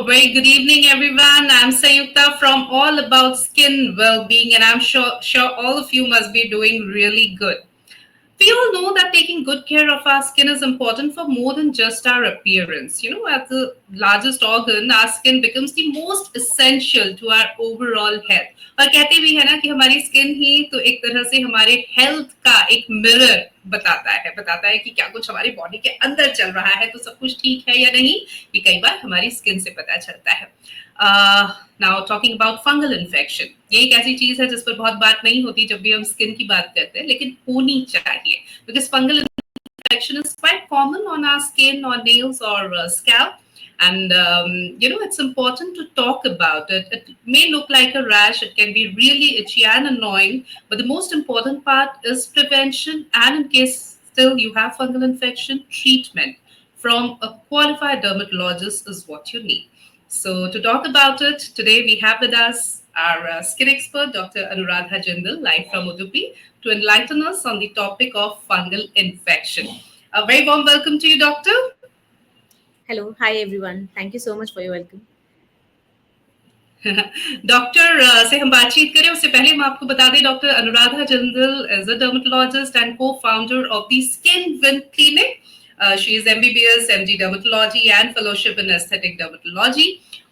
very good evening, everyone. I'm Sayukta from All About Skin Well-being, and I'm sure all of you must be doing really good. We all know that taking good care of our skin is important for more than just our appearance. As the largest organ, our skin becomes the most essential to our overall health. और कहते भी है ना कि हमारी skin ही तो एक तरह से हमारे हेल्थ का एक मिरर बताता है कि क्या कुछ हमारी बॉडी के अंदर चल रहा है, तो सब कुछ ठीक है या नहीं, ये कई बार हमारी स्किन से पता चलता है. Now talking about fungal infection, ये एक ऐसी चीज है जिस पर बहुत बात नहीं होती जब भी हम स्किन की बात करते हैं, लेकिन होनी चाहिए, because fungal infection is quite common on our skin और नेल्स और scalp. And it's important to talk about it. It may look like a rash, it can be really itchy and annoying, but the most important part is prevention, and in case still you have fungal infection, treatment from a qualified dermatologist is what you need. So to talk about it, today we have with us our skin expert, Dr. Anuradha Jindal, live from Udupi, to enlighten us on the topic of fungal infection. A very warm welcome to you, Doctor. Hello, hi everyone. Thank you so much for your welcome. Doctor से हम बातचीत करें उससे पहले हम आपको बता दें, doctor Anuradha Jindal is a dermatologist and co-founder of the Skin Win clinic. She is MBBS, MD dermatology and fellowship in aesthetic dermatology.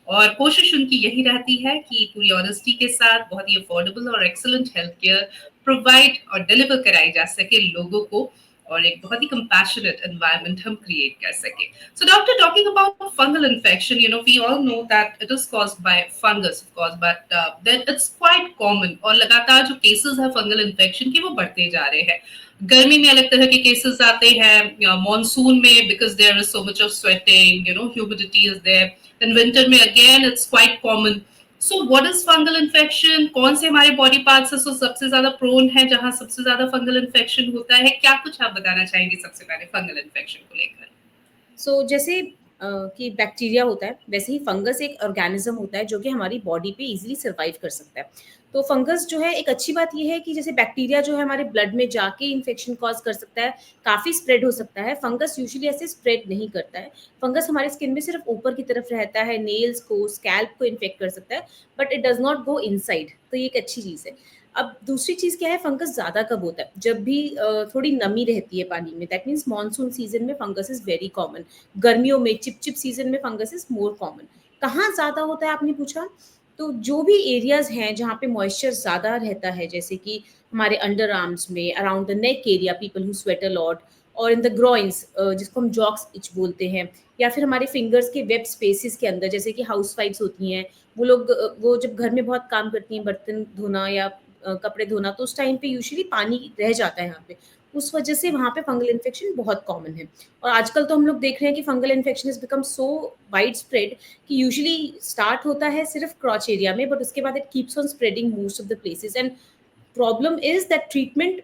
और कोशिश उनकी यही रहती है कि पूरी ऑनेस्टी के साथ बहुत ही अफोर्डेबल और एक्सीलेंट हेल्थ केयर प्रोवाइड और डिलीवर कराई जा सके लोगों को, और एक बहुत ही compassionate environment हम create कर सके. So doctor, talking about fungal infection, we all know that it is caused by fungus, of course, but then it's quite common, और लगातार जो cases है fungal infection के वो बढ़ते जा रहे हैं. गर्मी में अलग तरह के cases आते हैं, मानसून में because there is so much of sweating, humidity is there. Then winter में again it's quite common. So what is fungal infection? कौन से हमारे बॉडी पार्ट्स सबसे ज्यादा प्रोन है, जहां सबसे ज्यादा फंगल इन्फेक्शन होता है? क्या कुछ आप बताना चाहेंगे सबसे पहले फंगल इन्फेक्शन को लेकर? जैसे कि बैक्टीरिया होता है, वैसे ही फंगस एक ऑर्गेनिज्म होता है जो कि हमारी बॉडी पे इजीली सर्वाइव कर सकता है. तो फंगस जो है, एक अच्छी बात ये है कि जैसे बैक्टीरिया जो है हमारे ब्लड में जाके इन्फेक्शन कॉज कर सकता है, काफ़ी स्प्रेड हो सकता है. फंगस यूजुअली ऐसे स्प्रेड नहीं करता है. फंगस हमारे स्किन में सिर्फ ऊपर की तरफ रहता है, नेल्स को, स्कैल्प को इन्फेक्ट कर सकता है, but it does not go inside. तो ये एक अच्छी चीज़ है. अब दूसरी चीज़ क्या है, फंगस ज़्यादा कब होता है? जब भी थोड़ी नमी रहती है पानी में. दैट मीन्स मानसून सीजन में फंगस इज़ वेरी कॉमन. गर्मियों में चिपचिप सीजन में फंगस इज़ मोर कॉमन. कहाँ ज़्यादा होता है आपने पूछा, तो जो भी एरियाज़ हैं जहाँ पे मॉइस्चर ज़्यादा रहता है, जैसे कि हमारे अंडर आर्म्स में, around the neck area, people who sweat a lot, और इन द ग्रॉइंस जिसको हम जॉक्स इच बोलते हैं, या फिर हमारे फिंगर्स के वेब स्पेसेस के अंदर, जैसे कि हाउस वाइफ्स होती हैं, वो लोग वो जब घर में बहुत काम करती हैं, बर्तन धोना या कपड़े धोना, तो उस टाइम पे यूजुअली पानी रह जाता है यहाँ पे. उस वजह से वहाँ पे फंगल इन्फेक्शन बहुत कॉमन है. और आजकल तो हम लोग देख रहे हैं कि fungal infection is become so wide spread कि यूजुअली स्टार्ट होता है सिर्फ क्रॉच एरिया में, बट उसके बाद it keeps on spreading most of the places. And problem is that treatment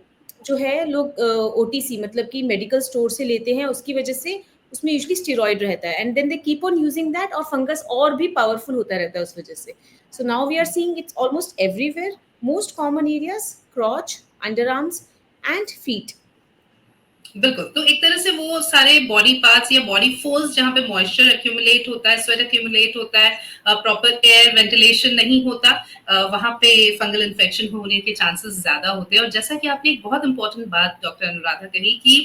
जो है लोग ओटीसी मतलब कि मेडिकल स्टोर से लेते हैं, उसकी वजह से उसमें यूजुअली स्टेरॉइड रहता है, and then they keep on using that, और फंगस और भी पावरफुल होता रहता है उस वजह से. So now we are seeing it's almost everywhere. Most common areas crotch, under arms and feet. बिल्कुल, तो एक तरह से वो सारे बॉडी पार्ट्स या बॉडी फोर्स जहाँ पे मॉइस्चर एक्यूमुलेट होता है, स्वेट एक्यूमुलेट होता है, प्रॉपर एयर वेंटिलेशन नहीं होता, वहाँ पे फंगल इन्फेक्शन होने के चांसेस ज्यादा होते हैं. और जैसा कि आपने एक बहुत इंपॉर्टेंट बात डॉक्टर अनुराधा कही कि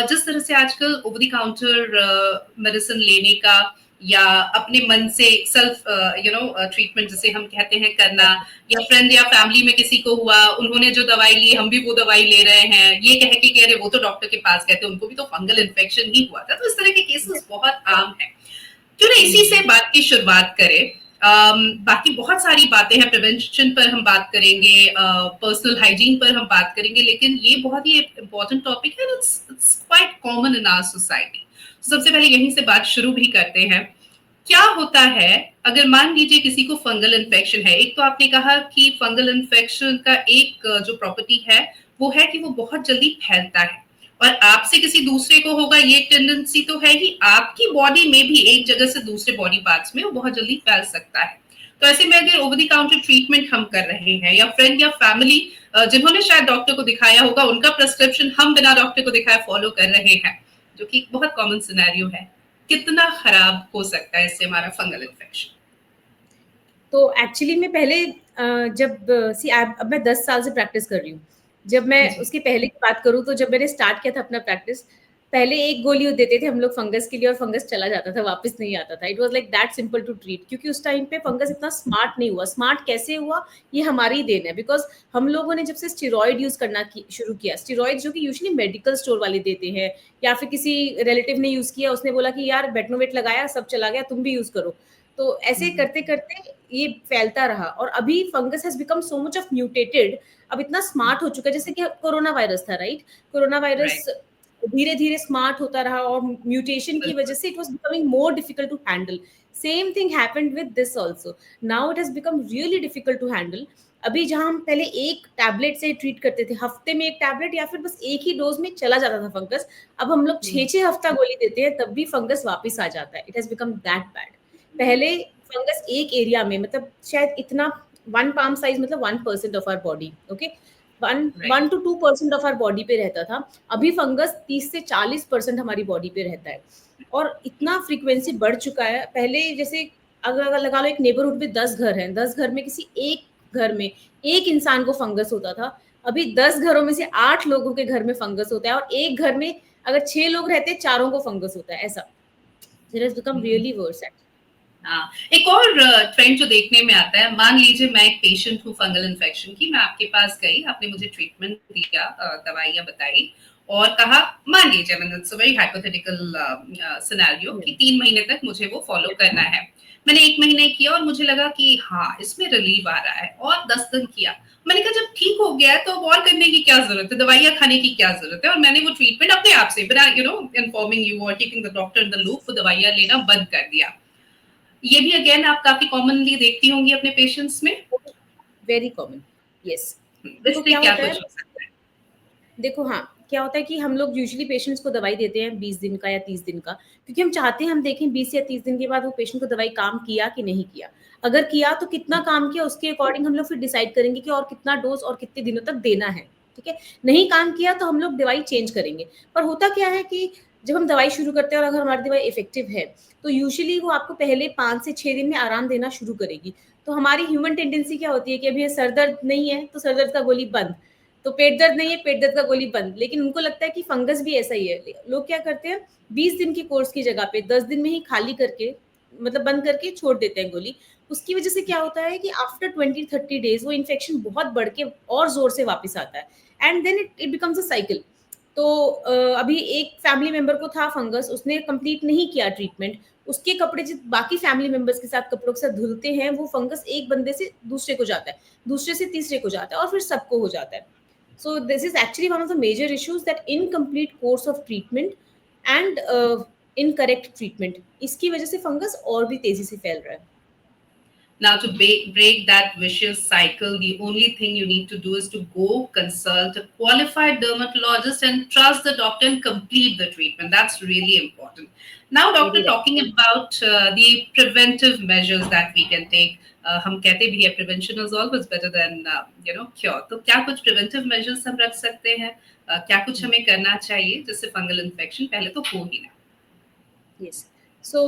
जिस तरह से आजकल ओवर द काउंटर मेडिसिन लेने का या अपने मन से सेल्फ ट्रीटमेंट जिसे हम कहते हैं करना, या फ्रेंड या फैमिली में किसी को हुआ, उन्होंने जो दवाई ली हम भी वो दवाई ले रहे हैं, ये कह के कह रहे वो तो डॉक्टर के पास गए थे, उनको भी तो फंगल इन्फेक्शन ही हुआ था. तो इस तरह के केसेस बहुत आम है. क्यों ना इसी से बात की शुरुआत करें. बाकी बहुत सारी बातें हैं, प्रिवेंशन पर हम बात करेंगे, पर्सनल हाइजीन पर हम बात करेंगे, लेकिन ये बहुत ही इंपॉर्टेंट टॉपिक है. It's quite common in our society. सबसे पहले यहीं से बात शुरू भी करते हैं. क्या होता है अगर मान लीजिए किसी को फंगल इन्फेक्शन है? एक तो आपने कहा कि फंगल इन्फेक्शन का एक जो प्रॉपर्टी है वो है कि वो बहुत जल्दी फैलता है, और आपसे किसी दूसरे को होगा ये टेंडेंसी तो है ही, आपकी बॉडी में भी एक जगह से दूसरे बॉडी पार्ट्स में वो बहुत जल्दी फैल सकता है. तो ऐसे में अगर ओवर द काउंटर ट्रीटमेंट हम कर रहे हैं, या फ्रेंड या फैमिली जिन्होंने शायद डॉक्टर को दिखाया होगा, उनका प्रिस्क्रिप्शन हम बिना डॉक्टर को दिखाए फॉलो कर रहे हैं, जो कि बहुत कॉमन सिनेरियो है. कितना खराब हो सकता है इससे हमारा फंगल इन्फेक्शन? तो एक्चुअली मैं पहले जब सी अब मैं 10 साल से प्रैक्टिस कर रही हूँ। जब मैं जी। उसके पहले की बात करूँ तो जब मैंने स्टार्ट किया था अपना प्रैक्टिस, पहले एक गोली देते थे हम लोग फंगस के लिए और फंगस चला जाता था, वापस नहीं आता था। It was like that simple to treat क्योंकि उस टाइम पे फंगस इतना स्मार्ट नहीं हुआ। स्मार्ट कैसे हुआ? ये हमारी ही देन है बिकॉज़ हम लोगों ने जब से स्टेरॉइड यूज़ करना शुरू किया, स्टेरॉइड जो कि यूजुअली मेडिकल स्टोर वाले देते हैं या फिर किसी रिलेटिव ने यूज़ किया, उसने बोला कि यार बेटनोवेट लगाया, सब चला गया, तुम भी यूज़ करो। तो ऐसे हुँ, करते-करते ये फैलता रहा और अभी fungus has become so much of mutated, अब इतना स्मार्ट हो चुका है जैसे कि कोरोना वायरस था, राइट? कोरोना वायरस राइट, धीरे-धीरे स्मार्ट होता रहा और म्यूटेशन की वजह बिल्कुल। से it was becoming more difficult to handle. Same thing happened with this also. Now it has become really difficult to handle. अभी जहाँ हम पहले एक टैबलेट से ट्रीट करते थे, हफ्ते में 1 टैबलेट या फिर बस एक ही डोज़ में चला जाता था फंगस, अब हम लोग हुँ, 6-6 हफ्ता गोली देते हैं तब भी फंगस वापस आ जाता है। It has become that bad. पहले फंगस एक एरिया में मतलब शायद इतना 1 पाम साइज़ मतलब 1% of our body, okay? 1 right, 1 to 2% of our body पे रहता था। अभी फंगस 30 से 40% हमारी बॉडी पे रहता है और इतना फ्रीक्वेंसी बढ़ चुका है। पहले जैसे अगर लगा लो एक नेबरहुड में 10 घर हैं, 10 घर में किसी एक घर में 1 इंसान को फंगस होता था। अभी 10 घरों में से 8 लोगों के घर में फंगस होता है और एक घर में अगर 6 लोग रहते हैं, चारों को फंगस होता है, ऐसा। It has become hmm. Really worse actually. हाँ, एक और ट्रेंड जो देखने में आता है, मान लीजिए मैं एक पेशेंट हूँ फंगल इन्फेक्शन की, मैं आपके पास गई, आपने मुझे ट्रीटमेंट दिया, दवाइयाँ बताई और कहा, मान लीजिए मैंने it's a very hypothetical scenario hmm, कि 3 महीने तक मुझे वो फॉलो करना है। मैंने 1 महीने किया और मुझे लगा कि हाँ, इसमें रिलीफ आ रहा है और 10 दिन किया। मैंने कहा जब ठीक हो गया है तो अब और करने की क्या ज़रूरत है, दवाइयाँ खाने की क्या ज़रूरत है और मैंने वो ट्रीटमेंट अपने आप से बिना इन्फॉर्मिंग यू और keeping the doctor in the loop वो दवाइयाँ लेना बंद कर दिया। ये भी अगेन आप काफ़ी कॉमनली देखती होंगी अपने पेशेंट्स में? Very common, yes. देखो इससे क्या क्या होता है कुछ हो सकता है? देखो हाँ, क्या होता है कि हम लोग यूजुअली पेशेंट्स को दवाई देते हैं 20 दिन का या 30 दिन का, क्योंकि हम चाहते हैं हम देखें 20 या 30 दिन के बाद वो पेशेंट को दवाई काम किया कि नहीं किया। अगर किया तो कितना काम किया उसके अकॉर्डिंग हम लोग फिर डिसाइड करेंगे कि और कितना डोज़ और कितने दिनों तक देना है, ठीक है? नहीं काम किया तो हम लोग दवाई चेंज करेंगे। पर होता क्या है कि जब हम दवाई शुरू करते हैं और अगर हमारी दवाई इफ़ेक्टिव है, तो यूजुअली वो आपको पहले 5 से 6 दिन में आराम देना शुरू करेगी। तो हमारी ह्यूमन टेंडेंसी क्या होती है कि अभी ये सर दर्द नहीं है, तो सर दर्द का गोली बंद। तो पेट दर्द नहीं है, पेट दर्द का गोली बंद। लेकिन उनको लगता है कि फंगस भी ऐसा ही है। लोग क्या करते हैं 20 दिन के कोर्स की जगह पे 10 दिन में ही खाली करके मतलब बंद करके छोड़ देते हैं गोली। उसकी वजह से क्या होता है कि आफ्टर 20-30 डेज़ वो इन्फेक्शन बहुत बढ़ के और ज़ोर से वापस आता है and then it it becomes a cycle. तो अभी एक फैमिली मेंबर को था फंगस, उसने कंप्लीट नहीं किया ट्रीटमेंट। उसके कपड़े जित बाकी फैमिली मेंबर्स के साथ कपड़ों के साथ धुलते हैं, वो फंगस एक बंदे से दूसरे को जाता है, दूसरे से तीसरे को जाता है और फिर सबको हो जाता है। So this is actually one of the major issues that incomplete course of treatment and incorrect treatment इसकी वजह से फंगस और भी तेजी से फैल रहा है। Now, to break that vicious cycle, the only thing you need to do is to go consult a qualified dermatologist and trust the doctor and complete the treatment. That's really important. Now, Very doctor, right. talking about the preventive measures that we can take. हम कहते भी है prevention is always better than cure. तो क्या कुछ preventive measures हम रख सकते हैं? क्या कुछ हमें करना चाहिए जिससे फंगल इन्फेक्शन पहले तो हो ही ना? Yes. So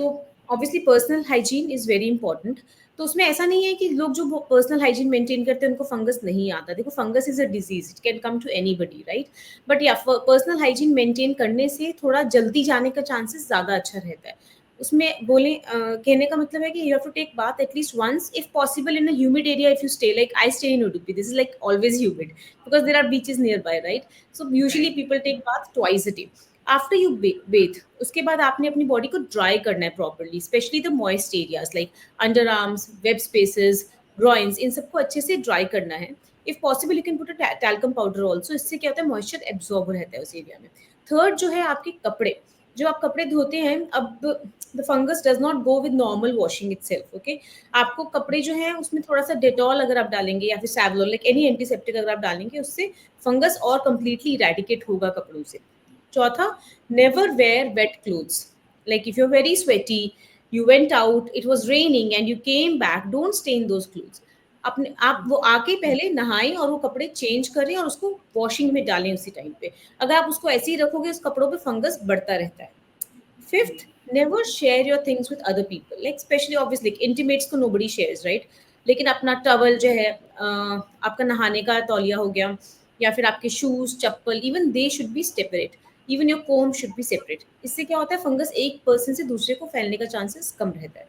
obviously personal hygiene is very important. तो उसमें ऐसा नहीं है कि लोग जो पर्सनल हाइजीन मेंटेन करते हैं उनको फंगस नहीं आता। देखो fungus is a disease, it can come to anybody, right? But या फ पर्सनल हाइजीन मेंटेन करने से थोड़ा जल्दी जाने का चांसेस ज़्यादा अच्छा रहता है। उसमें कहने का मतलब है कि you have to take bath at least once if possible in a humid area if you stay like I stay in Udupi, this is like always humid because there are beaches nearby, right? So usually Right. People take bath twice a day. After you bathe उसके बाद आपने अपनी body को dry करना है properly, specially the moist areas like under arms, web spaces, groins, इन सबको अच्छे से ड्राई करना है। If possible you can put a talcum powder also, इससे क्या होता है मॉइस्चर एब्जॉर्ब रहता है उस एरिया में। थर्ड जो है आपके कपड़े, जो आप कपड़े धोते हैं, अब the fungus does not go with normal washing itself, okay? आपको कपड़े जो हैं उसमें थोड़ा सा डेटॉल अगर आप डालेंगे या फिर सैवलॉन लाइक एनी एंटीसेप्टिक अगर आप डालेंगे, उससे फंगस और कंप्लीटली इरेडिकेट होगा कपड़ों से। चौथा, never wear wet clothes. Like if you are very sweaty, you went out, it was raining and you came back, don't stain those clothes। अपने आप वो आके पहले नहाएं और वो कपड़े चेंज करें और उसको वॉशिंग में डालें उसी टाइम पे। अगर आप उसको ऐसे ही रखोगे उस कपड़ों पे फंगस बढ़ता रहता है। Fifth, never share your things with other people. Like especially obviously like intimates तो nobody shares, right? लेकिन अपना टवल जो है आपका नहाने का तौलिया हो गया या फिर आपके शूज चप्पल even they should be separate. Even your comb should be separate. इससे क्या होता है फंगस एक पर्सन से दूसरे को फैलने का चांसेस कम रहता है.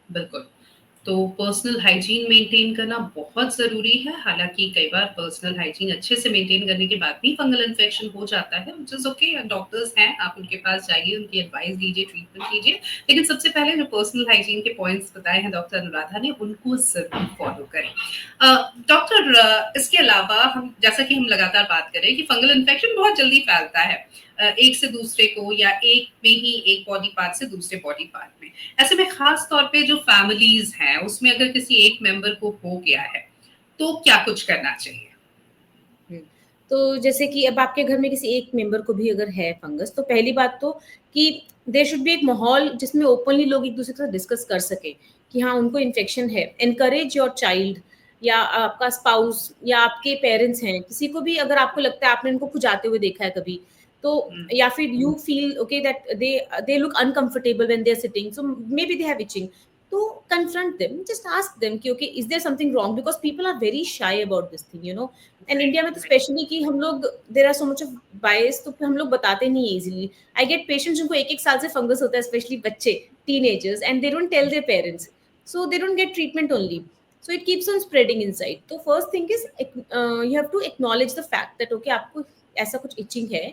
बिल्कुल। तो पर्सनल हाइजीन मेंटेन करना बहुत ज़रूरी है, हालाँकि कई बार पर्सनल हाइजीन अच्छे से मेंटेन करने के बाद भी फंगल इन्फेक्शन हो जाता है, व्हिच इज़ ओके, डॉक्टर्स हैं, आप उनके पास जाइए, उनकी एडवाइस लीजिए, ट्रीटमेंट लीजिए। लेकिन सबसे पहले जो पर्सनल हाइजीन के पॉइंट्स बताए हैं डॉक्टर अनुराधा ने, उनको ज़रूर फॉलो करें। डॉक्टर इसके अलावा हम जैसा कि हम लगातार बात कर रहे हैं कि फंगल इन्फेक्शन बहुत जल्दी फैलता है, एक से दूसरे को या एक में ही एक बॉडी पार्ट से दूसरे बॉडी पार्ट में। ऐसे में खास तौर पे जो फैमिलीज हैं उसमें अगर किसी एक मेंबर को हो गया है तो क्या कुछ करना चाहिए? हुँ। तो जैसे कि अब आपके घर में किसी एक मेंबर को भी अगर है फंगस, तो पहली बात तो कि देयर शुड बी एक माहौल जिसमें ओपनली लोग एक-दूसरे के साथ डिस्कस कर सकें, कि हाँ, उनको इन्फेक्शन है। एनकरेज योर चाइल्ड या आपका स्पाउस या आपके पेरेंट्स हैं, किसी को भी अगर आपको लगता है आपने उनको खुजाते हुए देखा है कभी, तो हुँ, या फिर you feel okay that they look uncomfortable when they are sitting, so maybe they have itching. तो confront them, just ask them कि okay, is there something wrong? Because people are very shy about this thing, you know. And India में तो right, right. Specially कि हम लोग there are so much of bias, तो हम लोग बताते नहीं है इजीली. आई गेट पेशेंट्स जिनको एक एक साल से फंगस होता है, स्पेशली बच्चे teenagers, and they don't tell their parents, so they don't get treatment only. So it keeps on spreading inside. तो first thing is you have to acknowledge the fact that okay आपको ऐसा कुछ itching है.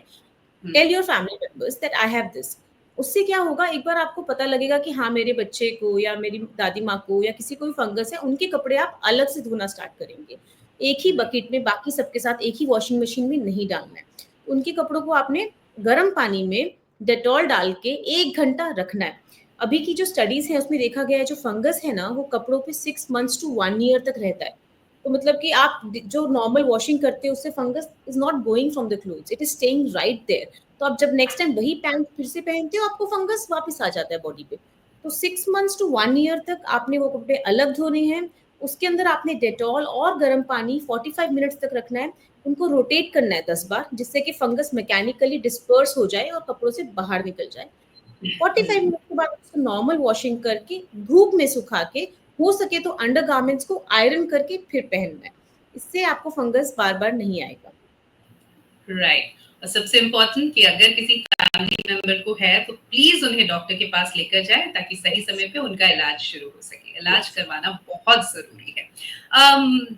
Hmm, tell your family members that I have this. उससे क्या होगा, एक बार आपको पता लगेगा कि हाँ मेरे बच्चे को या मेरी दादी माँ को या किसी को भी फंगस है, उनके कपड़े आप अलग से धोना स्टार्ट करेंगे. एक ही बकेट में बाकी सबके साथ एक ही वॉशिंग मशीन में नहीं डालना है. उनके कपड़ों को आपने गर्म पानी में डेटॉल डाल के 1 घंटा रखना है. अभी की जो स्टडीज़ है उसमें देखा गया है जो फंगस है ना वो कपड़ों पे 6 मंथ्स टू 1 ईयर तक रहता है. तो मतलब कि आप जो नॉर्मल वॉशिंग करते हो उससे fungus is not going from the clothes, it is staying right there. तो आप जब नेक्स्ट टाइम वही पैंट फिर से पहनते हो आपको फंगस वापस आ जाता है बॉडी पे. तो 6 मंथ्स टू 1 ईयर तक आपने वो कपड़े अलग धोने हैं. उसके अंदर आपने डेटॉल और गर्म पानी 45 मिनट्स तक रखना है. उनको रोटेट करना है 10 बार, जिससे कि फंगस मैकेनिकली डिस्पर्स हो जाए और कपड़ों से बाहर निकल जाए. 45 मिनट के बाद उसको नॉर्मल वॉशिंग करके धूप में सुखा के हो सके तो अंडरगारमेंट्स को आयरन करके फिर पहनना है. इससे आपको फंगस बार-बार नहीं आएगा. राइट। और सबसे इम्पोर्टेंट कि अगर किसी फैमिली मेंबर को है तो प्लीज उन्हें डॉक्टर के पास लेकर जाएं ताकि सही समय पे उनका इलाज शुरू हो सके। इलाज यस. करवाना बहुत जरूरी है।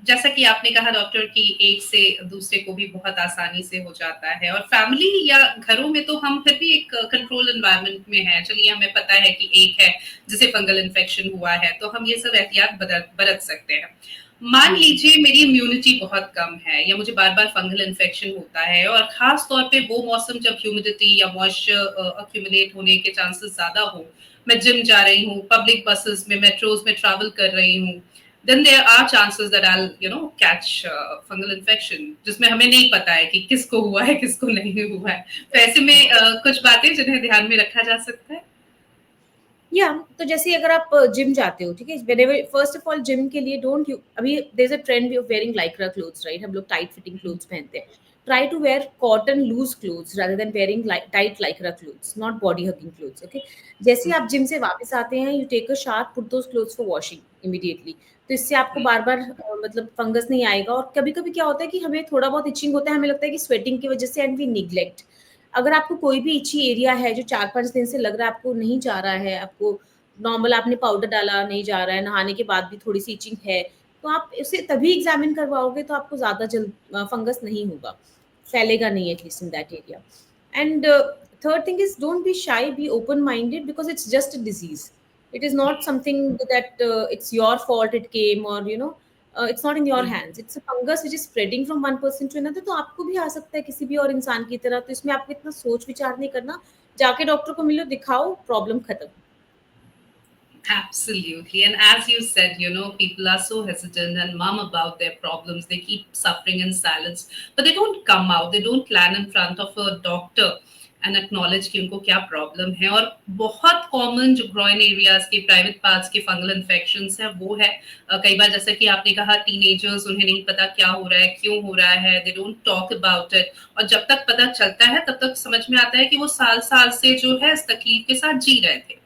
जैसा कि आपने कहा डॉक्टर कि एक से दूसरे को भी बहुत आसानी से हो जाता है और फैमिली या घरों में तो हम फिर भी एक कंट्रोल एनवायरनमेंट में है। चलिए हमें पता है कि एक है जिसे फंगल इन्फेक्शन हुआ है तो हम ये सब एहतियात बरत सकते हैं। मान जी. लीजिए मेरी इम्यूनिटी बहुत कम है या मुझे बार-बार फंगल इन्फेक्शन होता है और खास तौर पे वो मौसम जब ह्यूमिडिटी या मॉइस्चर अक्यूमुलेट होने के चांसेस ज़्यादा हो, मैं जिम जा रही हूँ, पब्लिक बसेस में, मेट्रोज़ में ट्रैवल कर रही हूँ, then there are chances that I will catch fungal infection जिसमें हमें नहीं पता है कि किसको हुआ है, किसको नहीं हुआ है। तो ऐसे में कुछ बातें जिन्हें ध्यान में रखा जा सकता है? या तो जैसे अगर आप जिम जाते हो, ठीक है, whenever first of all gym के लिए डोंट यू अभी there is a trend of wearing Lycra clothes, right? हम लोग टाइट फिटिंग क्लोथ्स पहनते हैं. Try to wear cotton loose clothes rather than wearing tight Lycra clothes, not body hugging clothes. Okay, जैसे ही आप gym से वापस आते हैं you take a shower, put those clothes for washing immediately. तो इससे आपको बार बार मतलब फंगस नहीं आएगा. और कभी कभी क्या होता है कि हमें थोड़ा बहुत इचिंग होता है, हमें लगता है कि स्वेटिंग की वजह से, एंड वी निग्लेक्ट. अगर आपको कोई भी इची एरिया है जो 4-5 दिन से लग रहा है आपको नहीं जा रहा है, आपको नॉर्मल आपने पाउडर डाला नहीं जा रहा है, नहाने के बाद भी थोड़ी सी इचिंग है, तो आप इसे तभी एग्जामिन करवाओगे तो आपको ज़्यादा जल्द फंगस नहीं होगा, फैलेगा नहीं at least in that area. And third thing is don't be shy, be open minded because it's just a disease. It is not something that it's your fault it came, और you know it's not in your hands. It's a fungus which is spreading from one person to another. तो आपको भी आ सकता है किसी भी और इंसान की तरह. तो इसमें आपको इतना सोच विचार नहीं करना, जाके डॉक्टर को मिलो, दिखाओ, प्रॉब्लम खत्म. Absolutely. And as you said, people are so hesitant and mum about their problems. They keep suffering in silence, but they don't come out. They don't land in front of a doctor and acknowledge कि उनको क्या problem है। और बहुत common जो groin areas के private parts के fungal infections है वो है कई बार जैसे कि आपने कहा टीनेजर्स, उन्हें नहीं पता क्या हो रहा है, क्यों हो रहा है, they don't talk about it, और जब तक पता चलता है तब तक समझ में आता है कि वो साल साल से जो है इस तकलीफ के साथ जी रहे थे।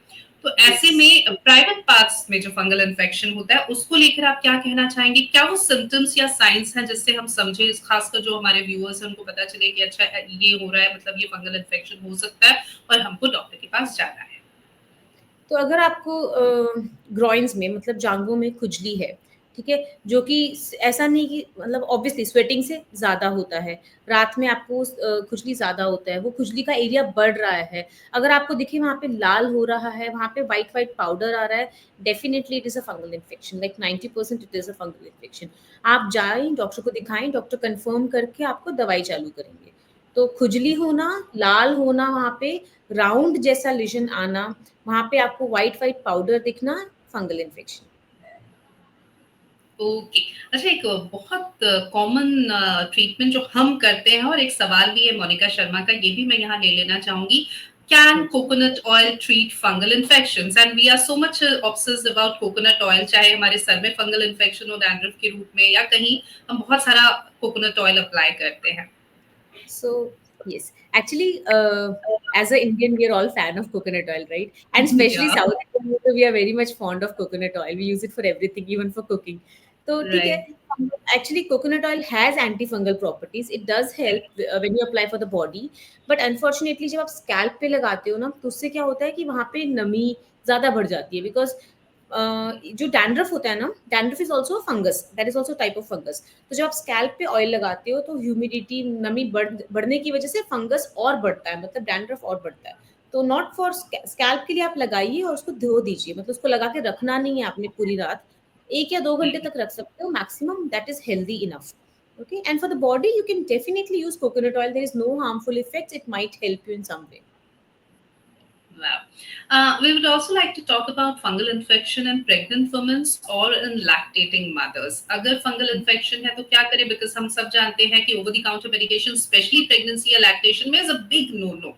तो ऐसे यस। में प्राइवेट पार्ट्स में जो फंगल इन्फेक्शन होता है उसको लेकर आप क्या कहना चाहेंगे? क्या वो सिम्टम्स या साइंस हैं जिससे हम समझे, खासकर जो हमारे व्यूअर्स हैं उनको पता चले कि अच्छा ये हो रहा है, मतलब ये फंगल इन्फेक्शन हो सकता है और हमको डॉक्टर के पास जाना है? तो अगर आपको ग्रॉइन्स में मतलब जांघों में खुजली है, ठीक है, जो कि ऐसा नहीं कि मतलब ऑब्वियसली स्वेटिंग से ज़्यादा होता है, रात में आपको खुजली ज़्यादा होता है, वो खुजली का एरिया बढ़ रहा है, अगर आपको दिखे वहाँ पे लाल हो रहा है, वहाँ पे वाइट वाइट पाउडर आ रहा है, definitely it is a fungal infection, like 90% it is a fungal infection. आप जाएं डॉक्टर को दिखाएं, डॉक्टर कंफर्म करके आपको दवाई चालू करेंगे। तो खुजली होना, लाल होना, वहाँ पे राउंड जैसा लेजन आना, वहाँ पे आपको व्हाइट व्हाइट पाउडर दिखना, फंगल इन्फेक्शन। ओके। अच्छा, एक बहुत कॉमन ट्रीटमेंट जो हम करते हैं, और एक सवाल भी है मोनिका शर्मा का, ये भी मैं यहाँ ले लेना चाहूंगी। Can coconut oil treat fungal infections? And we are so much obsessed about coconut oil, चाहे हमारे सर में फंगल इन्फेक्शन हो डैंड्रफ के रूप में या कहीं, हम बहुत सारा कोकोनट ऑयल अप्लाई करते हैं। So yes, actually, as an Indian, we are all fan of coconut oil, right? And especially या South Indian, we are very much fond of coconut oil. We use it for everything, even for cooking. तो ठीक है, right. actually coconut oil has antifungal properties. It does help when you apply for the body. But unfortunately जब आप scalp पे लगाते हो ना, तो उससे क्या होता है कि वहाँ पे नमी ज़्यादा बढ़ जाती है, because जो डैंड्रफ होता है ना, dandruff is also fungus, that is also type of fungus. तो जब आप स्कैल्प पे ऑयल लगाते हो तो ह्यूमिडिटी, नमी बढ़ने की वजह से फंगस और बढ़ता है, मतलब डैंड्रफ और बढ़ता है। तो नॉट फॉर स्कैल्प के लिए आप लगाइए और उसको धो दीजिए, मतलब उसको लगा के रखना नहीं है आपने पूरी रात, 1 या 2 घंटे तक रख सकते हो maximum, that is healthy enough. Okay, and for the body you can definitely use coconut oil. There is no harmful effects. It might help you in some way. Wow. We would also like to talk about fungal infection in pregnant women or in lactating mothers. अगर fungal infection है तो क्या करें? Because हम सब जानते हैं कि over the counter medication, especially pregnancy या lactation में, is a big no no.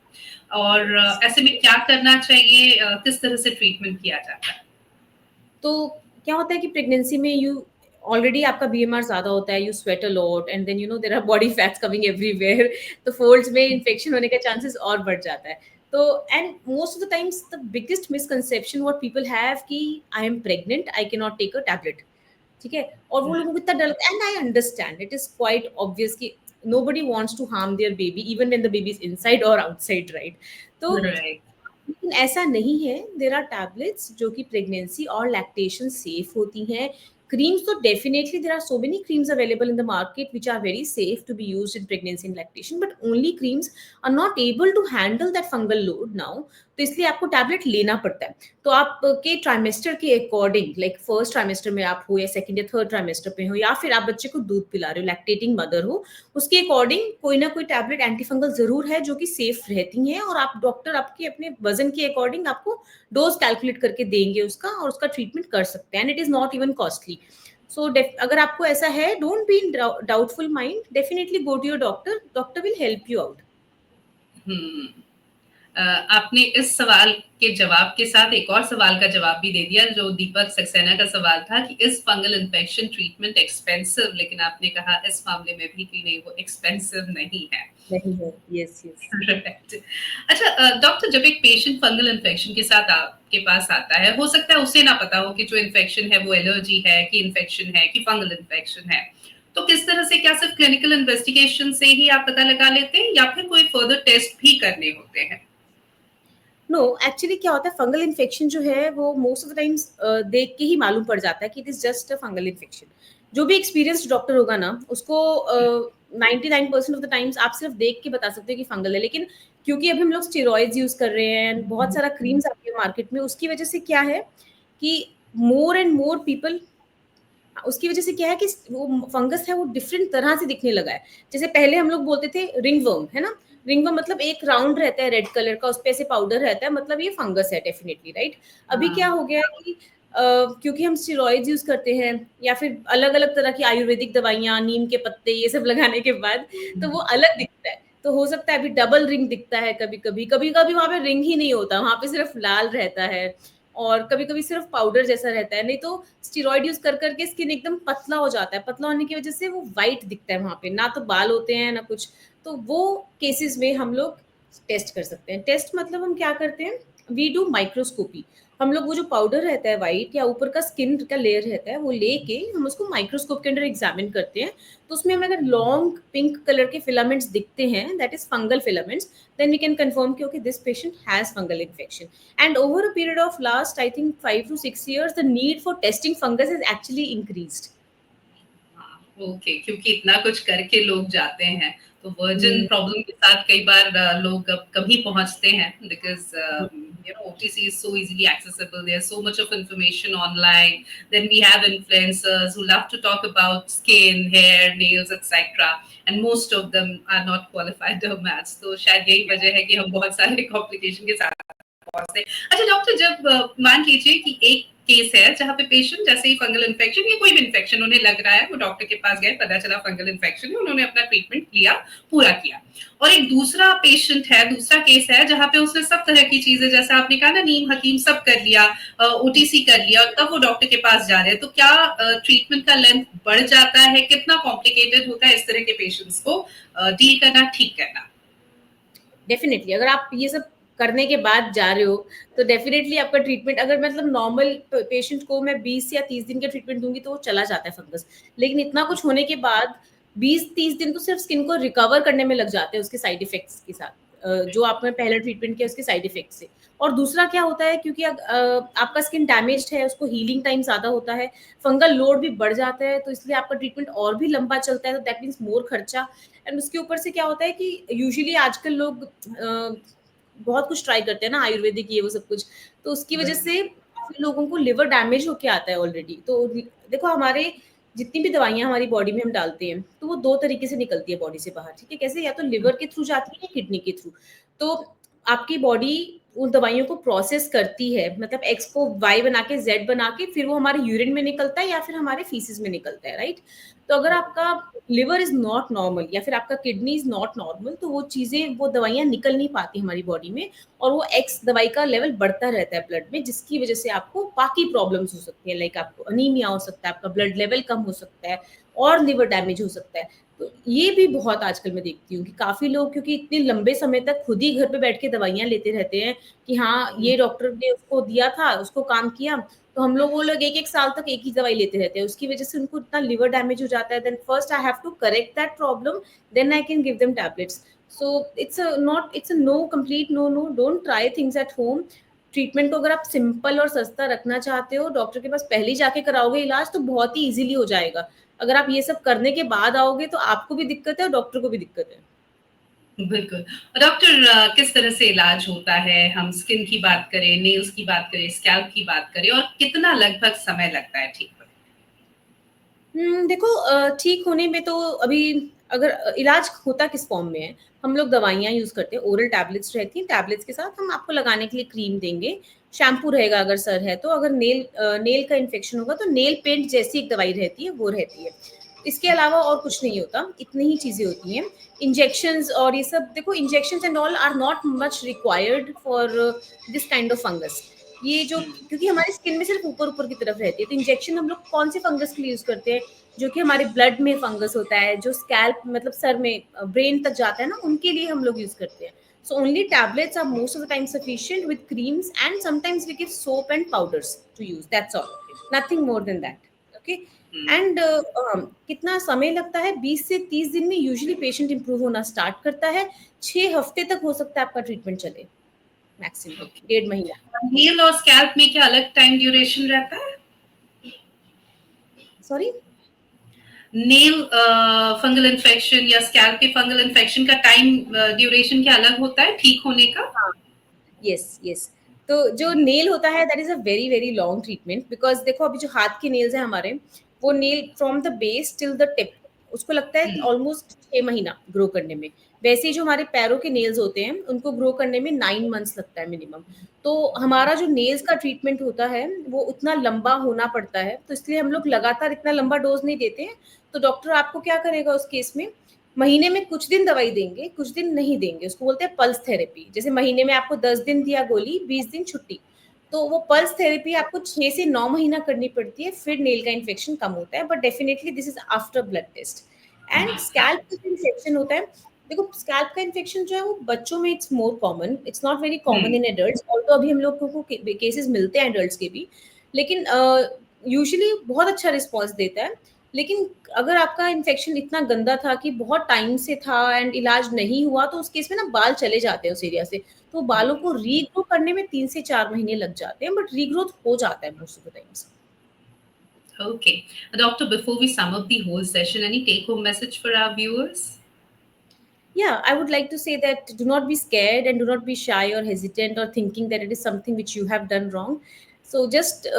और ऐसे में क्या करना चाहिए? किस तरह से ट्रीटमेंट किया जाता है? तो क्या होता है कि प्रेगनेंसी में यू ऑलरेडी आपका बीएमआर ज़्यादा होता है, you sweat a lot and then there are body fats coming everywhere, तो फोल्ड्स में इन्फेक्शन होने का चांसेस और बढ़ जाता है। तो and most of the times the biggest misconception what people have कि I am pregnant, I can not take a tablet, ठीक है? और वो लोगों को इतना डर लगता है, and I understand, it is quite obvious कि nobody wants to harm their baby even when the baby is inside और आउटसाइड, राइट? तो राइट। लेकिन ऐसा नहीं है, देयर आर टैबलेट्स जो कि प्रेगनेंसी और लैक्टेशन सेफ होती हैं। क्रीम्स तो definitely there are so many creams available in the market which are very safe to be used in pregnancy and lactation, but only creams are not able to handle that fungal load now, तो इसलिए आपको tablet लेना पड़ता है। तो आपके trimester के according, like first trimester में आप हो या सेकंड या थर्ड ट्राइमेस्टर पे हो, या फिर आप बच्चे को दूध पिला रहे हो, लैक्टेटिंग मदर हो, उसके अकॉर्डिंग कोई ना कोई टैबलेट एंटीफंगल ज़रूर है जो कि सेफ रहती हैं, और आप डॉक्टर आपके अपने वज़न के अकॉर्डिंग आपको डोज़ कैलकुलेट करके देंगे उसका, और उसका ट्रीटमेंट कर सकते हैं, and it is not even costly. So अगर आपको ऐसा है, don't be in doubtful mind, definitely go to your doctor, doctor will help you out. Hmm. आपने इस सवाल के जवाब के साथ एक और सवाल का जवाब भी दे दिया, जो दीपक सक्सेना का सवाल था कि इस फंगल इन्फेक्शन ट्रीटमेंट एक्सपेंसिव, लेकिन आपने कहा इस मामले में भी कि नहीं, वो एक्सपेंसिव नहीं है। नहीं है, यस यस। Right. अच्छा डॉक्टर, जब एक पेशेंट फंगल इन्फेक्शन के साथ आपके पास आता है, हो सकता है उसे ना पता हो कि जो इन्फेक्शन है वो एलर्जी है कि इन्फेक्शन है कि फंगल इन्फेक्शन है, तो किस तरह से, क्या सिर्फ क्लिनिकल इन्वेस्टिगेशन से ही आप पता लगा लेते हैं या फिर कोई फर्दर टेस्ट भी करने होते हैं? नो, एक्चुअली क्या होता है, फंगल इन्फेक्शन जो है वो मोस्ट ऑफ द टाइम्स देख के ही मालूम पड़ जाता है कि it is just a fungal infection. जो भी एक्सपीरियंस्ड डॉक्टर होगा ना, उसको 99% ऑफ द टाइम्स आप सिर्फ देख के बता सकते हो कि फंगल है। लेकिन क्योंकि अभी हम लोग स्टेरॉइड्स यूज कर रहे हैं, बहुत सारा क्रीम्स आती है मार्केट में, उसकी वजह से क्या है कि मोर एंड मोर पीपल, उसकी वजह से क्या है कि वो फंगस है वो डिफरेंट तरह से दिखने लगा है। जैसे पहले हम लोग बोलते थे रिंग वर्म, है ना? रिंग वर्म मतलब एक राउंड रहता है रेड कलर का, उस पे ऐसे पाउडर रहता है, मतलब ये फंगस है डेफिनेटली, राइट? अभी क्या हाँ। हो गया कि क्योंकि हम स्टेरॉइड्स यूज करते हैं या फिर अलग अलग तरह की आयुर्वेदिक दवाइयाँ, नीम के पत्ते, ये सब लगाने के बाद तो वो अलग दिखता है। तो हो सकता है अभी डबल रिंग दिखता है कभी-कभी, कभी-कभी वहाँ पे रिंग ही नहीं होता, वहाँ पे सिर्फ लाल रहता है और कभी-कभी सिर्फ पाउडर जैसा रहता है, नहीं तो स्टेरॉइड यूज़ कर के स्किन एकदम पतला हो जाता है, पतला होने की वजह से वो व्हाइट दिखता है वहाँ पे, ना तो बाल होते हैं, ना कुछ। तो वो केसेज़ में हम लोग टेस्ट कर सकते हैं। टेस्ट मतलब हम क्या करते हैं, वी डू माइक्रोस्कोपी। हम लोग वो जो पाउडर रहता है व्हाइट या ऊपर का स्किन का लेयर रहता है, वो लेके हम उसको माइक्रोस्कोप के अंदर एग्ज़ामिन करते हैं। तो उसमें हमें अगर लॉन्ग पिंक कलर के फिलामेंट्स दिखते हैं, that is fungal filaments, then we can confirm कि okay this patient has fungal infection. And over a period of last, I think 5 to 6 years, the need for testing fungus has actually increased. Okay, क्योंकि इतना कुछ करके लोग जाते हैं, तो virgin Hmm. Problem के साथ कई बार लोग अब कभी पहुंचते हैं, because Hmm. OTC is so easily accessible, there's so much of information online, then we have influencers who love to talk about skin, hair, nails, etc., and most of them are not qualified dermats, तो शायद यही वजह है कि हम बहुत सारे complication के साथ पहुंचते हैं। अच्छा डॉक्टर, जब मान लीजिए कि एक केस है जहाँ पे पेशेंट जैसे ही फंगल इन्फेक्शन या कोई भी इन्फेक्शन उन्हें लग रहा है, वो डॉक्टर के पास गए, पता चला फंगल इन्फेक्शन है, उन्होंने अपना ट्रीटमेंट लिया, पूरा किया। और एक दूसरा पेशेंट है, दूसरा केस है जहाँ पे उसने सब तरह की चीजें, जैसे आपने कहा ना, नीम हकीम सब कर लिया, OTC कर लिया, और तब वो डॉक्टर के पास जा रहे हैं, तो क्या ट्रीटमेंट का लेंथ बढ़ जाता है? कितना कॉम्प्लिकेटेड होता है इस तरह के पेशेंट्स को डील करना, ठीक करना? डेफिनेटली अगर आप ये सब करने के बाद जा रहे हो तो डेफिनेटली आपका ट्रीटमेंट, अगर मतलब नॉर्मल पेशेंट को मैं 20 या 30 दिन का ट्रीटमेंट दूंगी तो वो चला जाता है फंगस, लेकिन इतना कुछ होने के बाद 20-30 दिन तो सिर्फ स्किन को रिकवर करने में लग जाते हैं उसके साइड इफेक्ट्स के साथ, जो आपने पहले ट्रीटमेंट किया उसके साइड इफेक्ट से। और दूसरा क्या होता है, क्योंकि आपका स्किन डैमेज्ड है, उसको हीलिंग टाइम ज्यादा होता है, फंगल लोड भी बढ़ जाता है, तो इसलिए आपका ट्रीटमेंट और भी लंबा चलता है, तो दैट मीन्स मोर खर्चा। एंड उसके ऊपर से क्या होता है कि यूजुअली आजकल लोग बहुत कुछ ट्राई करते हैं ना, आयुर्वेदिक ये वो सब कुछ, तो उसकी वजह से काफी लोगों को लिवर डैमेज होके आता है ऑलरेडी। तो देखो हमारे जितनी भी दवाइयां हमारी बॉडी में हम डालते हैं तो वो दो तरीके से निकलती है बॉडी से बाहर, ठीक है, कैसे, या तो लिवर के थ्रू जाती है या किडनी के थ्रू। तो आपकी बॉडी उन दवाइयों को प्रोसेस करती है, मतलब एक्स को वाई बना के जेड बना के फिर वो हमारे यूरिन में निकलता है या फिर हमारे फीसिस में निकलता है, राइट। तो अगर आपका लिवर इज नॉट नॉर्मल या फिर आपका किडनी इज नॉट नॉर्मल, तो वो चीजें, वो दवाइयां निकल नहीं पाती हमारी बॉडी में, और वो एक्स दवाई का लेवल बढ़ता रहता है ब्लड में, जिसकी वजह से आपको बाकी प्रॉब्लम्स हो सकती है, लाइक आपको अनीमिया हो सकता है, आपका ब्लड लेवल कम हो सकता है और लिवर डैमेज हो सकता है। तो ये भी बहुत आजकल मैं देखती हूँ कि काफी लोग, क्योंकि इतने लंबे समय तक खुद ही घर पे बैठ के दवाइयां लेते रहते हैं कि हाँ ये डॉक्टर ने उसको दिया था, उसको काम किया, तो हम लोग, वो लोग 1-1 साल तक एक ही दवाई लेते रहते हैं, उसकी वजह से उनको इतना लिवर डैमेज हो जाता है। Then first I have to correct that problem, then I can give them tablets. So it's a no, complete no no, don't try things at home. Treatment को अगर आप सिंपल और सस्ता रखना चाहते हो, डॉक्टर के पास पहले ही जाके कराओगे इलाज तो बहुत ही इजीली हो जाएगा। अगर आप ये सब करने के बाद आओगे तो आपको भी दिक्कत है और डॉक्टर को भी दिक्कत है। बिल्कुल। डॉक्टर, किस तरह से इलाज होता है? हम स्किन की बात करें, नेल्स की बात करें, स्कैल्प की बात करें, और कितना लगभग समय लगता है ठीक होने देखो ठीक होने में तो अभी, अगर इलाज होता किस फॉर्म में है, हम लोग दवाइयाँ यूज़ करते हैं, ओरल टैबलेट्स रहती हैं, टैबलेट्स के साथ हम आपको लगाने के लिए क्रीम देंगे, शैम्पू रहेगा अगर सर है तो, अगर नेल का इन्फेक्शन होगा तो नेल पेंट जैसी एक दवाई रहती है, वो रहती है। इसके अलावा और कुछ नहीं होता, इतनी ही चीज़ें होती हैं। इंजेक्शंस और ये सब, देखो injections and all are not much required for this kind of fungus. ये जो, क्योंकि हमारी स्किन में सिर्फ ऊपर-ऊपर की तरफ रहती है, तो इंजेक्शन हम लोग कौन से फंगस के लिए यूज़ करते हैं? जो कि हमारे ब्लड में फंगस होता है, जो स्कैल्प मतलब सर में ब्रेन तक जाता है ना, उनके लिए हम लोग यूज़ करते हैं। So only tablets are most of the time sufficient with creams, and sometimes we give soap and powders to use. That's all. Nothing more than that. Okay. And कितना समय लगता है? 20 से 30 दिन में यूजुअली पेशेंट इंप्रूव होना start करता है। 6 हफ्ते तक हो सकता है आपका ट्रीटमेंट चले, मैक्सिमम ओके। 1.5 महीना। नेल और स्कैल्प में क्या अलग टाइम ड्यूरेशन रहता है? सॉरी, नेल फंगल इन्फेक्शन या स्कैल्प के फंगल इन्फेक्शन का टाइम ड्यूरेशन क्या अलग होता है ठीक होने का? हाँ, यस यस। तो जो नेल होता है that is a very very long treatment, because देखो अभी जो हाथ के नेल्स हैं हमारे, वो nail from the base till the tip, उसको लगता है ऑलमोस्ट 6 महीना ग्रो करने में। वैसे ही जो हमारे पैरों के नेल्स होते हैं उनको ग्रो करने में 9 मंथ्स लगता है मिनिमम। तो हमारा जो नेल्स का ट्रीटमेंट होता है वो उतना लंबा होना पड़ता है, तो इसलिए हम लोग लगातार इतना लंबा डोज नहीं देते हैं। तो डॉक्टर आपको क्या करेगा उस केस में, महीने में कुछ दिन दवाई देंगे, कुछ दिन नहीं देंगे, उसको बोलते हैं पल्स थेरेपी। जैसे महीने में आपको 10 दिन दिया गोली, 20 दिन छुट्टी। तो वो पल्स थेरेपी आपको 6 से 9 महीना करनी पड़ती है, फिर नेल का इन्फेक्शन कम होता है, but definitely this is after blood test. And scalp का इन्फेक्शन होता है, देखो स्कैल्प का इन्फेक्शन जो है वो बच्चों में it's more common, it's not very common in adults, और तो अभी हम लोग को केसेस मिलते हैं एडल्ट्स के भी, लेकिन यूजुअली बहुत अच्छा रिस्पॉन्स देता है। लेकिन अगर आपका इन्फेक्शन इतना गंदा था कि बहुत टाइम से था एंड इलाज नहीं हुआ, तो उस केस में ना बाल चले जाते हैं उस एरिया से, तो बालों को रीग्रो करने में 3 से 4 महीने लग जाते हैं, बट रीग्रोथ हो जाता है most of the times. Okay. Doctor, before we sum up the whole session, any take home message for our viewers? Yeah, I would like to say that do not be scared and do not be shy or hesitant or thinking that it is something which you have done wrong. So just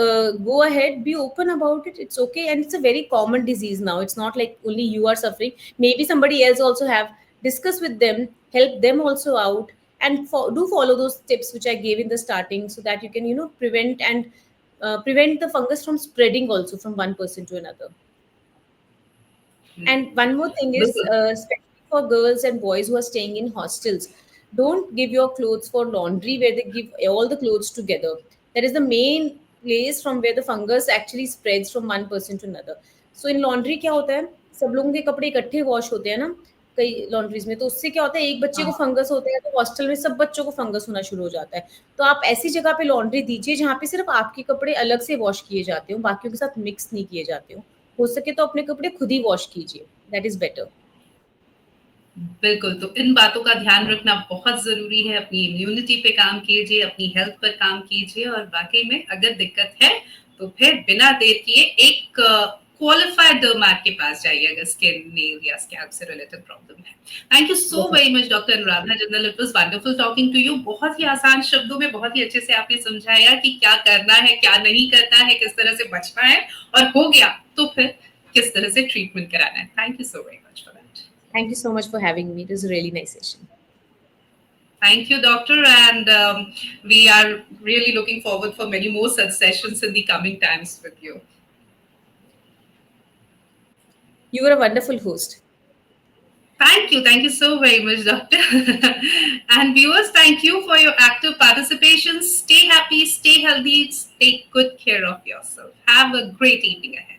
go ahead, be open about it. It's okay, and it's a very common disease now. It's not like only you are suffering. Maybe somebody else also have. Discuss with them, help them also out, and do follow those tips which I gave in the starting, so that you can prevent and prevent the fungus from spreading also from one person to another. And one more thing is, बिल्कुल. especially for girls and boys who are staying in hostels, don't give your clothes for laundry where they give all the clothes together. That is the main place from where the fungus actually spreads from one person to another. So in laundry क्या होता है, सब लोगों के कपड़े इकट्ठे wash होते हैं ना कई लॉन्ड्रीज में, तो उससे क्या होता है, एक बच्चे को हाँ. फंगस होता है तो हॉस्टल में सब बच्चों को फंगस होना शुरू हो जाता है। तो आप ऐसी जगह पे लॉन्ड्री दीजिए जहाँ पे सिर्फ आपके कपड़े अलग से वॉश किए जाते हो, बाकियों के साथ मिक्स नहीं किए जाते हो सके तो अपने कपड़े खुद ही वॉश कीजिए, दैट इज बेटर। बिल्कुल, तो इन बातों का ध्यान रखना बहुत ज़रूरी है। अपनी इम्यूनिटी पे काम कीजिए, अपनी हेल्थ पर काम कीजिए, और वाक़ई में अगर दिक्कत है, तो फिर बिना देर किए एक क्वालिफाइड डर्मैट के पास जाइए अगर स्किन, नेल या स्कैल्प से रिलेटेड प्रॉब्लम है। Thank you so very much doctor Anuradha Jindal, it was wonderful talking to you. बहुत ही आसान शब्दों में बहुत ही अच्छे से आपने समझाया कि क्या करना है, क्या नहीं करना है, किस तरह से बचना है, और हो गया तो फिर किस तरह से ट्रीटमेंट कराना है। Thank you so very much for that. Thank you so much for having me. It was a really nice session. Thank you, Doctor. And we are really looking forward for many more such sessions in the coming times with you. You were a wonderful host. Thank you. Thank you so very much, Doctor. And viewers, thank you for your active participation. Stay happy, stay healthy, take good care of yourself. Have a great evening ahead.